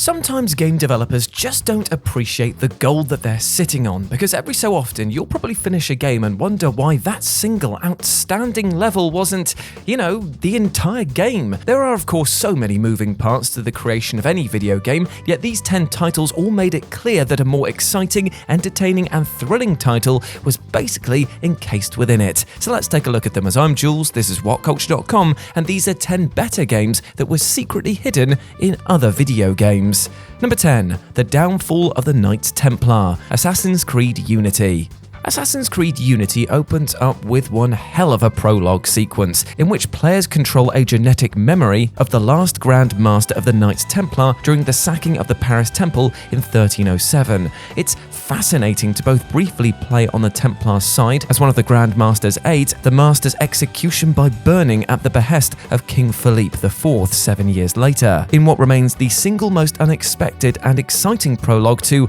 Sometimes game developers just don't appreciate the gold that they're sitting on, because every so often you'll probably finish a game and wonder why that single outstanding level wasn't, the entire game. There are of course so many moving parts to the creation of any video game, yet these 10 titles all made it clear that a more exciting, entertaining and thrilling title was basically encased within it. So let's take a look at them. As I'm Jules, this is WhatCulture.com, and these are 10 better games that were secretly hidden in other video games. Number 10. The Downfall of the Knights Templar, Assassin's Creed Unity. Assassin's Creed Unity opens up with one hell of a prologue sequence in which players control a genetic memory of the last Grand Master of the Knights Templar during the sacking of the Paris Temple in 1307. It's fascinating to both briefly play on the Templar side as one of the Grand Master's aides, the Master's execution by burning at the behest of King Philippe IV 7 years later, in what remains the single most unexpected and exciting prologue to,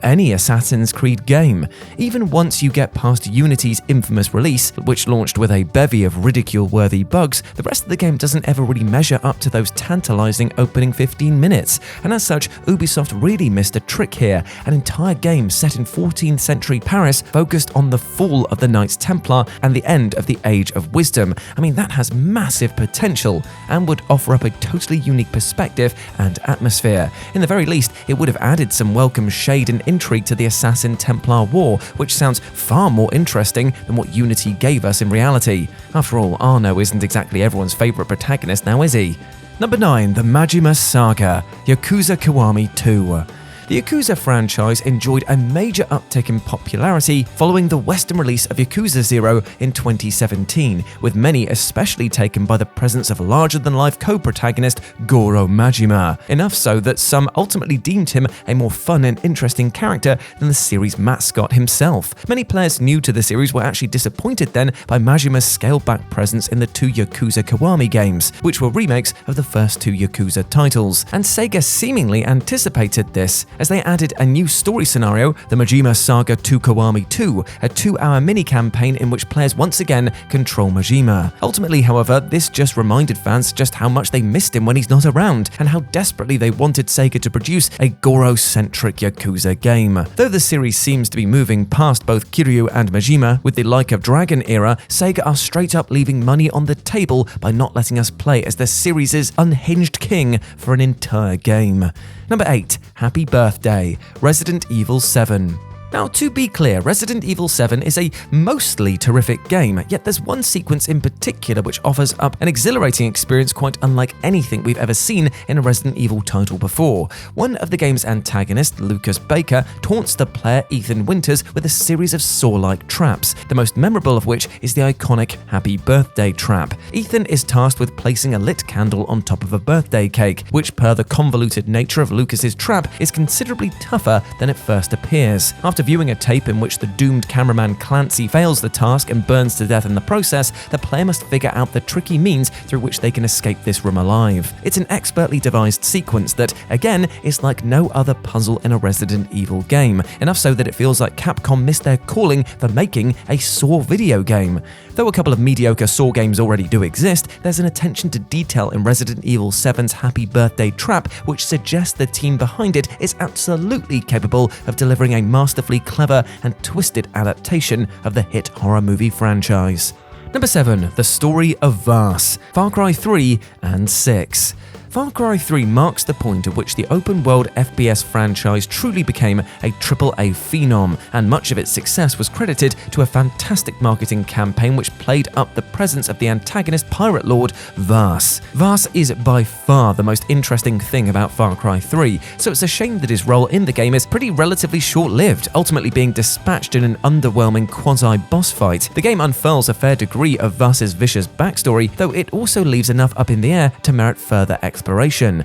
any Assassin's Creed game. Even once you get past Unity's infamous release, which launched with a bevy of ridicule-worthy bugs, the rest of the game doesn't ever really measure up to those tantalizing opening 15 minutes. And as such, Ubisoft really missed a trick here. An entire game set in 14th century Paris focused on the fall of the Knights Templar and the end of the Age of Wisdom. That has massive potential and would offer up a totally unique perspective and atmosphere. In the very least, it would have added some welcome shade and intrigue to the Assassin-Templar War, which sounds far more interesting than what Unity gave us in reality. After all, Arno isn't exactly everyone's favourite protagonist now, is he? Number 9. The MAJIMA Saga, Yakuza Kiwami 2. The Yakuza franchise enjoyed a major uptick in popularity following the Western release of Yakuza 0 in 2017, with many especially taken by the presence of larger-than-life co-protagonist Goro Majima, enough so that some ultimately deemed him a more fun and interesting character than the series' mascot himself. Many players new to the series were actually disappointed then by Majima's scaled-back presence in the 2 Yakuza Kiwami games, which were remakes of the first 2 Yakuza titles, and Sega seemingly anticipated this, as they added a new story scenario, the Majima Saga 2 Kiwami 2, a 2-hour mini-campaign in which players once again control Majima. Ultimately, however, this just reminded fans just how much they missed him when he's not around, and how desperately they wanted Sega to produce a Goro-centric Yakuza game. Though the series seems to be moving past both Kiryu and Majima with the Like of Dragon era, Sega are straight up leaving money on the table by not letting us play as the series' unhinged king for an entire game. Number 8. Happy Birthday, Resident Evil 7. Now, to be clear, Resident Evil 7 is a mostly terrific game, yet there's one sequence in particular which offers up an exhilarating experience quite unlike anything we've ever seen in a Resident Evil title before. One of the game's antagonists, Lucas Baker, taunts the player Ethan Winters with a series of saw-like traps, the most memorable of which is the iconic Happy Birthday trap. Ethan is tasked with placing a lit candle on top of a birthday cake, which per the convoluted nature of Lucas's trap is considerably tougher than it first appears. After viewing a tape in which the doomed cameraman Clancy fails the task and burns to death in the process, the player must figure out the tricky means through which they can escape this room alive. It's an expertly devised sequence that, again, is like no other puzzle in a Resident Evil game, enough so that it feels like Capcom missed their calling for making a Saw video game. Though a couple of mediocre Saw games already do exist, there's an attention to detail in Resident Evil 7's Happy Birthday trap which suggests the team behind it is absolutely capable of delivering a masterfully clever and twisted adaptation of the hit horror movie franchise. Number 7. The Story of VAAS, Far Cry 3 and 6. Far Cry 3 marks the point at which the open-world FPS franchise truly became a AAA phenom, and much of its success was credited to a fantastic marketing campaign which played up the presence of the antagonist pirate lord VAAS. VAAS is by far the most interesting thing about Far Cry 3, so it's a shame that his role in the game is pretty relatively short-lived, ultimately being dispatched in an underwhelming quasi-boss fight. The game unfurls a fair degree of VAAS's vicious backstory, though it also leaves enough up in the air to merit further exploration.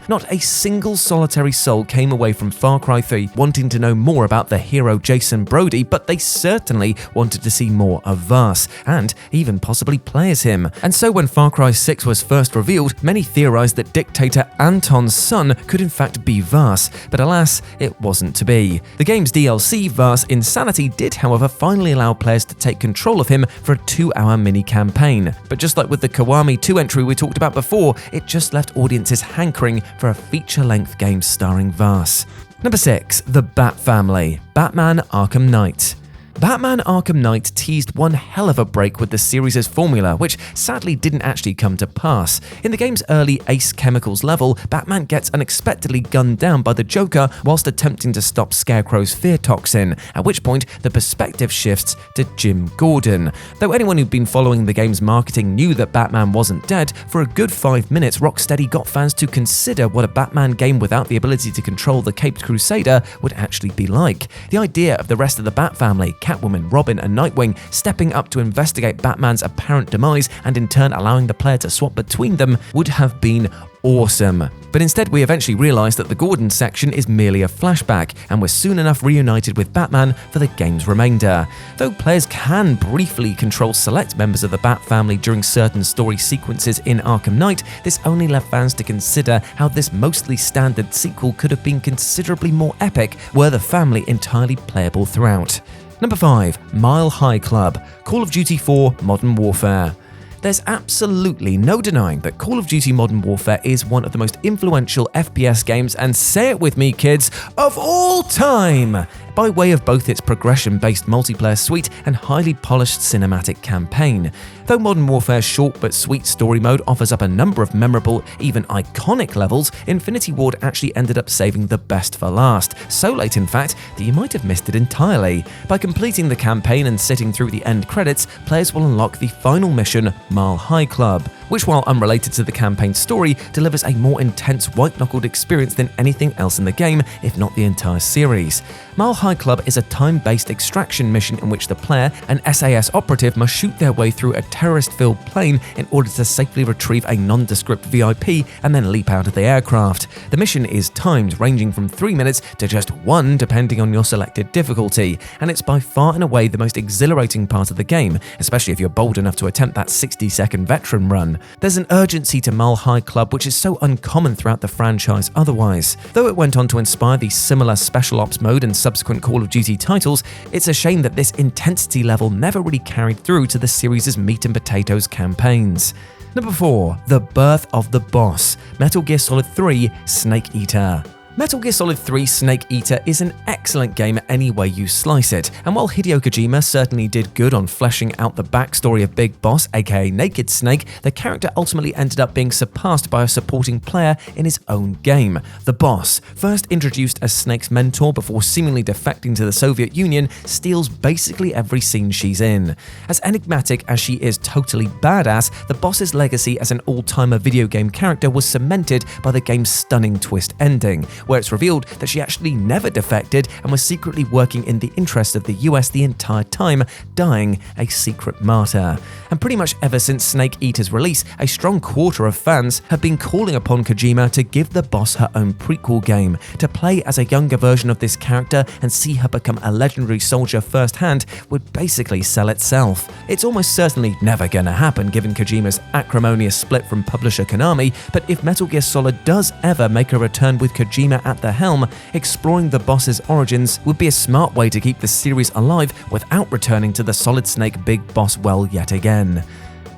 Not a single solitary soul came away from Far Cry 3 wanting to know more about the hero Jason Brody, but they certainly wanted to see more of VAAS, and even possibly play as him. And so when Far Cry 6 was first revealed, many theorized that dictator Anton's son could in fact be VAAS, but alas, it wasn't to be. The game's DLC, VAAS Insanity, did however finally allow players to take control of him for a 2-hour mini-campaign. But just like with the Kiwami 2 entry we talked about before, it just left audiences gamers hankering for a feature-length game starring VAAS. Number 6. The Bat Family, Batman Arkham Knight. Batman Arkham Knight teased one hell of a break with the series' formula, which sadly didn't actually come to pass. In the game's early Ace Chemicals level, Batman gets unexpectedly gunned down by the Joker whilst attempting to stop Scarecrow's fear toxin, at which point the perspective shifts to Jim Gordon. Though anyone who'd been following the game's marketing knew that Batman wasn't dead, for a good 5 minutes Rocksteady got fans to consider what a Batman game without the ability to control the Caped Crusader would actually be like. The idea of the rest of the Bat Family, Catwoman, Robin and Nightwing stepping up to investigate Batman's apparent demise and in turn allowing the player to swap between them would have been awesome. But instead we eventually realised that the Gordon section is merely a flashback and we're soon enough reunited with Batman for the game's remainder. Though players can briefly control select members of the Bat family during certain story sequences in Arkham Knight, this only left fans to consider how this mostly standard sequel could have been considerably more epic were the family entirely playable throughout. Number 5. Mile High Club, Call of Duty 4 Modern Warfare. There's absolutely no denying that Call of Duty Modern Warfare is one of the most influential FPS games, and say it with me kids, of all time! By way of both its progression-based multiplayer suite and highly polished cinematic campaign. Though Modern Warfare's short but sweet story mode offers up a number of memorable, even iconic levels, Infinity Ward actually ended up saving the best for last, so late in fact that you might have missed it entirely. By completing the campaign and sitting through the end credits, players will unlock the final mission, Mile High Club, which while unrelated to the campaign story, delivers a more intense white-knuckled experience than anything else in the game, if not the entire series. Mile High Club is a time-based extraction mission in which the player, an SAS operative, must shoot their way through a terrorist-filled plane in order to safely retrieve a nondescript VIP and then leap out of the aircraft. The mission is timed, ranging from 3 minutes to just 1 depending on your selected difficulty, and it's by far and away the most exhilarating part of the game, especially if you're bold enough to attempt that 60-second veteran run. There's an urgency to Mile High Club which is so uncommon throughout the franchise otherwise. Though it went on to inspire the similar Special Ops mode and subsequent Call of Duty titles, it's a shame that this intensity level never really carried through to the series' meat and potatoes campaigns. Number 4. The Birth of the Boss, Metal Gear Solid 3 Snake Eater. Metal Gear Solid 3 Snake Eater is an excellent game any way you slice it, and while Hideo Kojima certainly did good on fleshing out the backstory of Big Boss, aka Naked Snake, the character ultimately ended up being surpassed by a supporting player in his own game. The Boss, first introduced as Snake's mentor before seemingly defecting to the Soviet Union, steals basically every scene she's in. As enigmatic as she is totally badass, the Boss's legacy as an all-timer video game character was cemented by the game's stunning twist ending, where it's revealed that she actually never defected and was secretly working in the interest of the US the entire time, dying a secret martyr. And pretty much ever since Snake Eater's release, a strong quarter of fans have been calling upon Kojima to give the Boss her own prequel game. To play as a younger version of this character and see her become a legendary soldier firsthand would basically sell itself. It's almost certainly never gonna happen given Kojima's acrimonious split from publisher Konami, but if Metal Gear Solid does ever make a return with Kojima at the helm, exploring the Boss's origins would be a smart way to keep the series alive without returning to the Solid Snake Big Boss well yet again.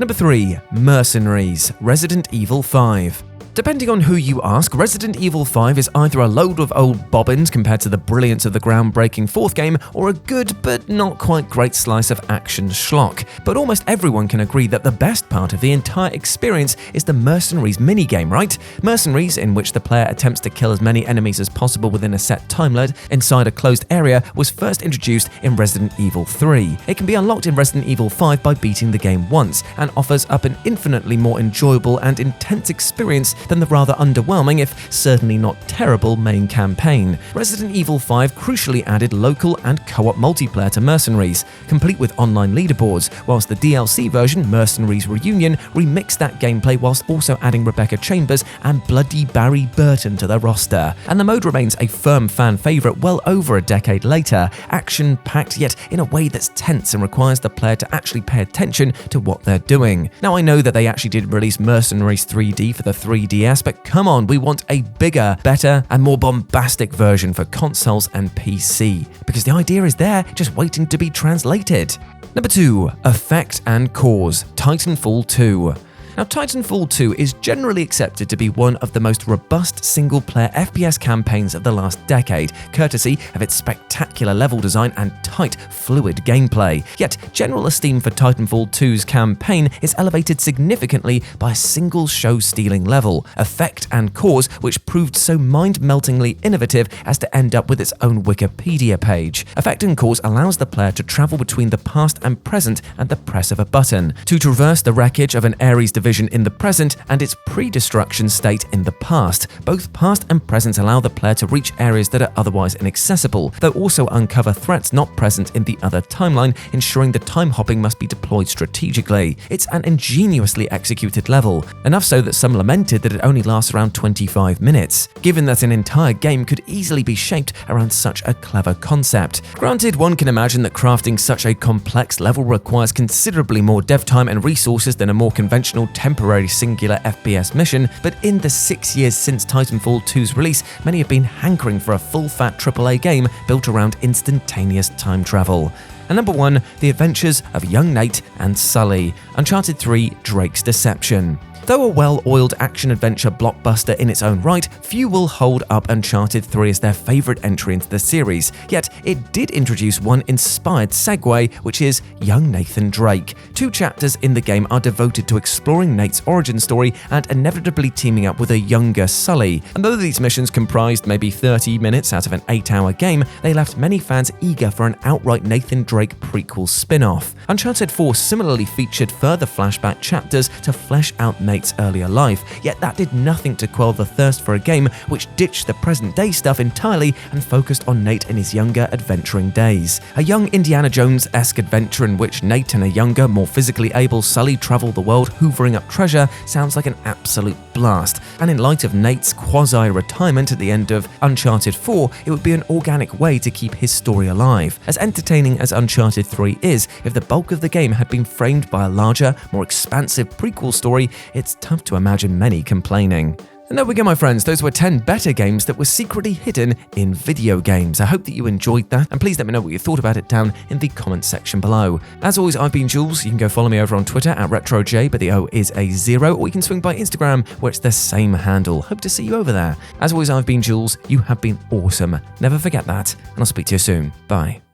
Number 3. Mercenaries, Resident Evil 5. Depending on who you ask, Resident Evil 5 is either a load of old bobbins compared to the brilliance of the groundbreaking fourth game, or a good but not quite great slice of action schlock. But almost everyone can agree that the best part of the entire experience is the Mercenaries minigame, right? Mercenaries, in which the player attempts to kill as many enemies as possible within a set time limit inside a closed area, was first introduced in Resident Evil 3. It can be unlocked in Resident Evil 5 by beating the game once, and offers up an infinitely more enjoyable and intense experience than the rather underwhelming, if certainly not terrible, main campaign. Resident Evil 5 crucially added local and co-op multiplayer to Mercenaries, complete with online leaderboards, whilst the DLC version, Mercenaries Reunion, remixed that gameplay whilst also adding Rebecca Chambers and bloody Barry Burton to the roster. And the mode remains a firm fan favourite well over a decade later, action-packed yet in a way that's tense and requires the player to actually pay attention to what they're doing. Now I know that they actually did release Mercenaries 3D for the 3DS, but come on, we want a bigger, better, and more bombastic version for consoles and PC, because the idea is there, just waiting to be translated. Number 2. Effect and Cause, Titanfall 2. Now, Titanfall 2 is generally accepted to be one of the most robust single-player FPS campaigns of the last decade, courtesy of its spectacular level design and tight, fluid gameplay. Yet, general esteem for Titanfall 2's campaign is elevated significantly by a single show-stealing level, Effect and Cause, which proved so mind-meltingly innovative as to end up with its own Wikipedia page. Effect and Cause allows the player to travel between the past and present at the press of a button, to traverse the wreckage of an Ares division in the present and its pre-destruction state in the past. Both past and present allow the player to reach areas that are otherwise inaccessible, though also uncover threats not present in the other timeline, ensuring the time hopping must be deployed strategically. It's an ingeniously executed level, enough so that some lamented that it only lasts around 25 minutes, given that an entire game could easily be shaped around such a clever concept. Granted, one can imagine that crafting such a complex level requires considerably more dev time and resources than a more conventional temporary singular FPS mission, but in the 6 years since Titanfall 2's release, many have been hankering for a full-fat AAA game built around instantaneous time travel. And number 1, The Adventures of Young Nate and Sully, Uncharted 3: Drake's Deception. Though a well-oiled action-adventure blockbuster in its own right, few will hold up Uncharted 3 as their favourite entry into the series, yet it did introduce one inspired segue, which is young Nathan Drake. 2 chapters in the game are devoted to exploring Nate's origin story and inevitably teaming up with a younger Sully. And though these missions comprised maybe 30 minutes out of an 8-hour game, they left many fans eager for an outright Nathan Drake prequel spin-off. Uncharted 4 similarly featured further flashback chapters to flesh out Nate's earlier life, yet that did nothing to quell the thirst for a game which ditched the present-day stuff entirely and focused on Nate in his younger adventuring days. A young Indiana Jones-esque adventure in which Nate and a younger, more physically able Sully travel the world hoovering up treasure sounds like an absolute blast, and in light of Nate's quasi-retirement at the end of Uncharted 4, it would be an organic way to keep his story alive. As entertaining as Uncharted 3 is, if the bulk of the game had been framed by a larger, more expansive prequel story, it's tough to imagine many complaining. And there we go, my friends. Those were 10 better games that were secretly hidden in video games. I hope that you enjoyed that, and please let me know what you thought about it down in the comments section below. As always, I've been Jules. You can go follow me over on Twitter at RetroJ, but the O is a 0, or you can swing by Instagram, where it's the same handle. Hope to see you over there. As always, I've been Jules. You have been awesome. Never forget that, and I'll speak to you soon. Bye.